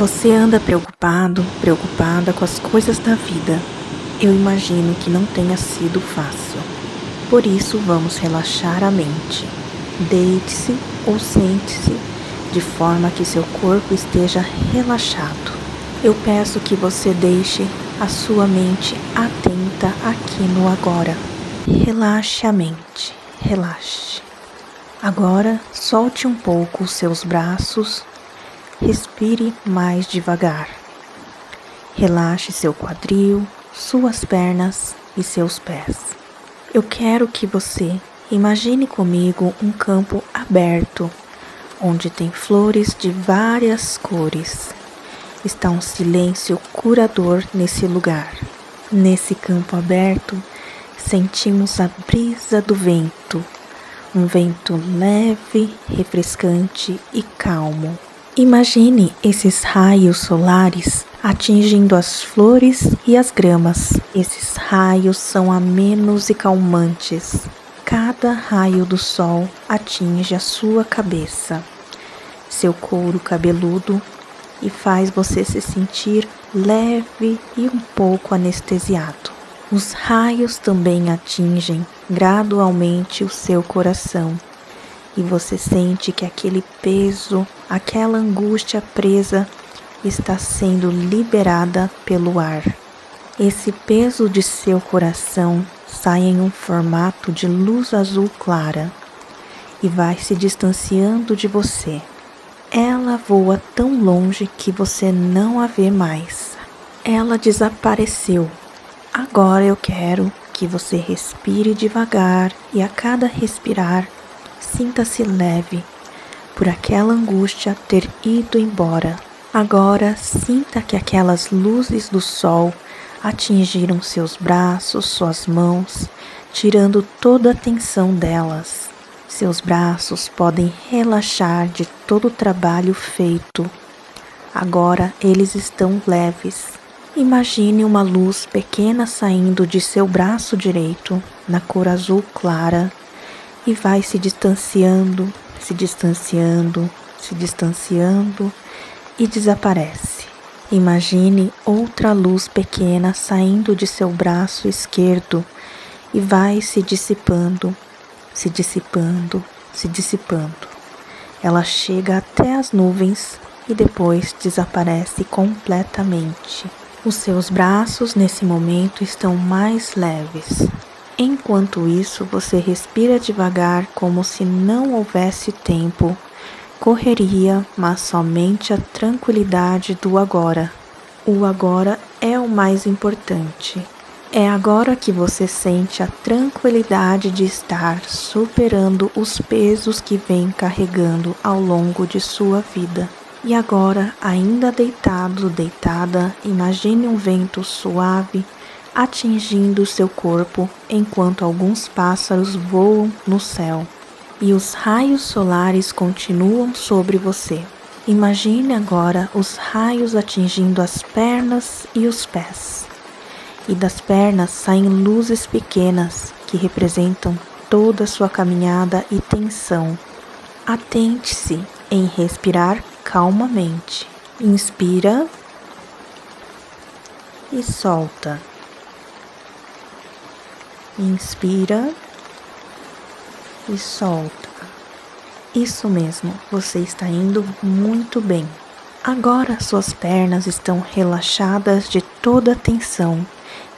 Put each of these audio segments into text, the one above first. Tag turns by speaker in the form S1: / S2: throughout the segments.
S1: Você anda preocupado, preocupada com as coisas da vida. Eu imagino que não tenha sido fácil. Por isso, vamos relaxar a mente. Deite-se ou sente-se de forma que seu corpo esteja relaxado. Eu peço que você deixe a sua mente atenta aqui no agora. Relaxe a mente, relaxe. Agora, solte um pouco os seus braços. Respire mais devagar. Relaxe seu quadril, suas pernas e seus pés. Eu quero que você imagine comigo um campo aberto, onde tem flores de várias cores. Está um silêncio curador nesse lugar. Nesse campo aberto, sentimos a brisa do vento, um vento leve, refrescante e calmo. Imagine esses raios solares atingindo as flores e as gramas. Esses raios são amenos e calmantes. Cada raio do sol atinge a sua cabeça, seu couro cabeludo e faz você se sentir leve e um pouco anestesiado. Os raios também atingem gradualmente o seu coração. E você sente que aquele peso, aquela angústia presa está sendo liberada pelo ar. Esse peso de seu coração sai em um formato de luz azul clara e vai se distanciando de você. Ela voa tão longe que você não a vê mais. Ela desapareceu. Agora eu quero que você respire devagar e a cada respirar, sinta-se leve por aquela angústia ter ido embora. Agora sinta que aquelas luzes do sol atingiram seus braços, suas mãos, tirando toda a tensão delas. Seus braços podem relaxar de todo o trabalho feito. Agora eles estão leves. Imagine uma luz pequena saindo de seu braço direito, na cor azul clara, e vai se distanciando, se distanciando, se distanciando e desaparece. Imagine outra luz pequena saindo de seu braço esquerdo e vai se dissipando, se dissipando, se dissipando. Ela chega até as nuvens e depois desaparece completamente. Os seus braços nesse momento estão mais leves. Enquanto isso, você respira devagar como se não houvesse tempo, correria, mas somente a tranquilidade do agora. O agora é o mais importante. É agora que você sente a tranquilidade de estar superando os pesos que vem carregando ao longo de sua vida. E agora, ainda deitado, deitada, imagine um vento suave atingindo seu corpo enquanto alguns pássaros voam no céu e os raios solares continuam sobre você. Imagine agora os raios atingindo as pernas e os pés. E das pernas saem luzes pequenas que representam toda a sua caminhada e tensão. Atente-se em respirar calmamente. Inspira e solta. Inspira e solta. Isso mesmo, você está indo muito bem. Agora suas pernas estão relaxadas de toda a tensão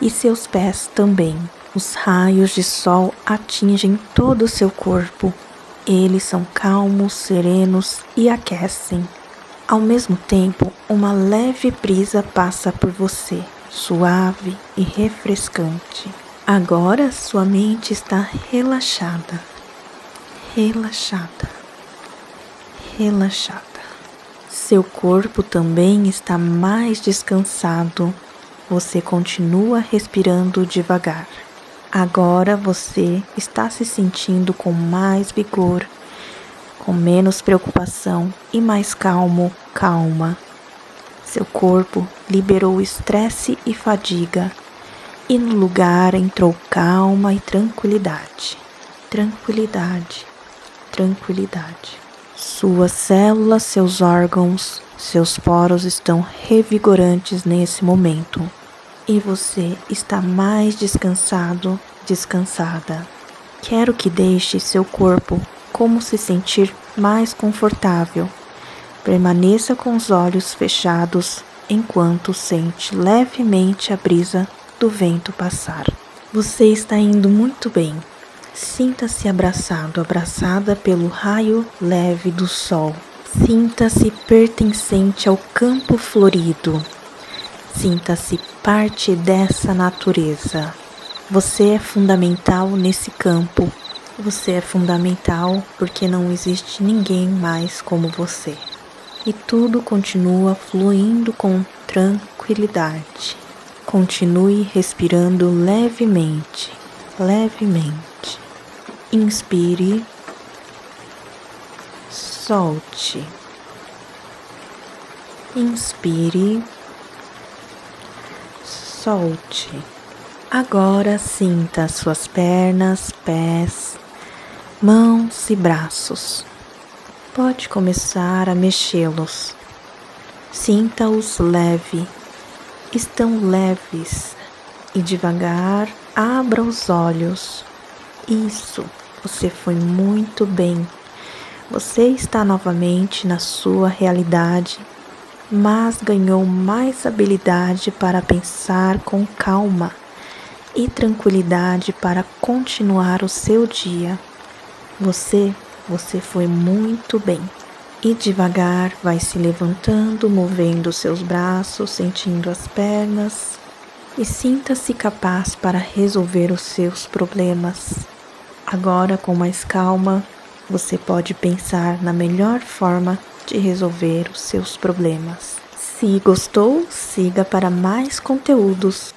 S1: e seus pés também. Os raios de sol atingem todo o seu corpo. Eles são calmos, serenos e aquecem. Ao mesmo tempo, uma leve brisa passa por você, suave e refrescante. Agora sua mente está relaxada, relaxada, relaxada. Seu corpo também está mais descansado. Você continua respirando devagar. Agora você está se sentindo com mais vigor, com menos preocupação e mais calmo, calma. Seu corpo liberou estresse e fadiga. E no lugar entrou calma e tranquilidade, tranquilidade, tranquilidade. Suas células, seus órgãos, seus poros estão revigorantes nesse momento e você está mais descansado, descansada. Quero que deixe seu corpo como se sentir mais confortável. Permaneça com os olhos fechados enquanto sente levemente a brisa do vento passar. Você está indo muito bem. Sinta-se abraçado, abraçada pelo raio leve do sol. Sinta-se pertencente ao campo florido. Sinta-se parte dessa natureza. Você é fundamental nesse campo. Você é fundamental porque não existe ninguém mais como você. E tudo continua fluindo com tranquilidade. Continue respirando levemente, levemente. Inspire, solte. Inspire, solte. Agora sinta suas pernas, pés, mãos e braços. Pode começar a mexê-los. Sinta-os leve. Estão leves. E devagar abra os olhos. Isso, você foi muito bem. Você está novamente na sua realidade, mas ganhou mais habilidade para pensar com calma e tranquilidade para continuar o seu dia. Você foi muito bem. E devagar vai se levantando, movendo seus braços, sentindo as pernas. E sinta-se capaz para resolver os seus problemas. Agora, com mais calma, você pode pensar na melhor forma de resolver os seus problemas. Se gostou, siga para mais conteúdos.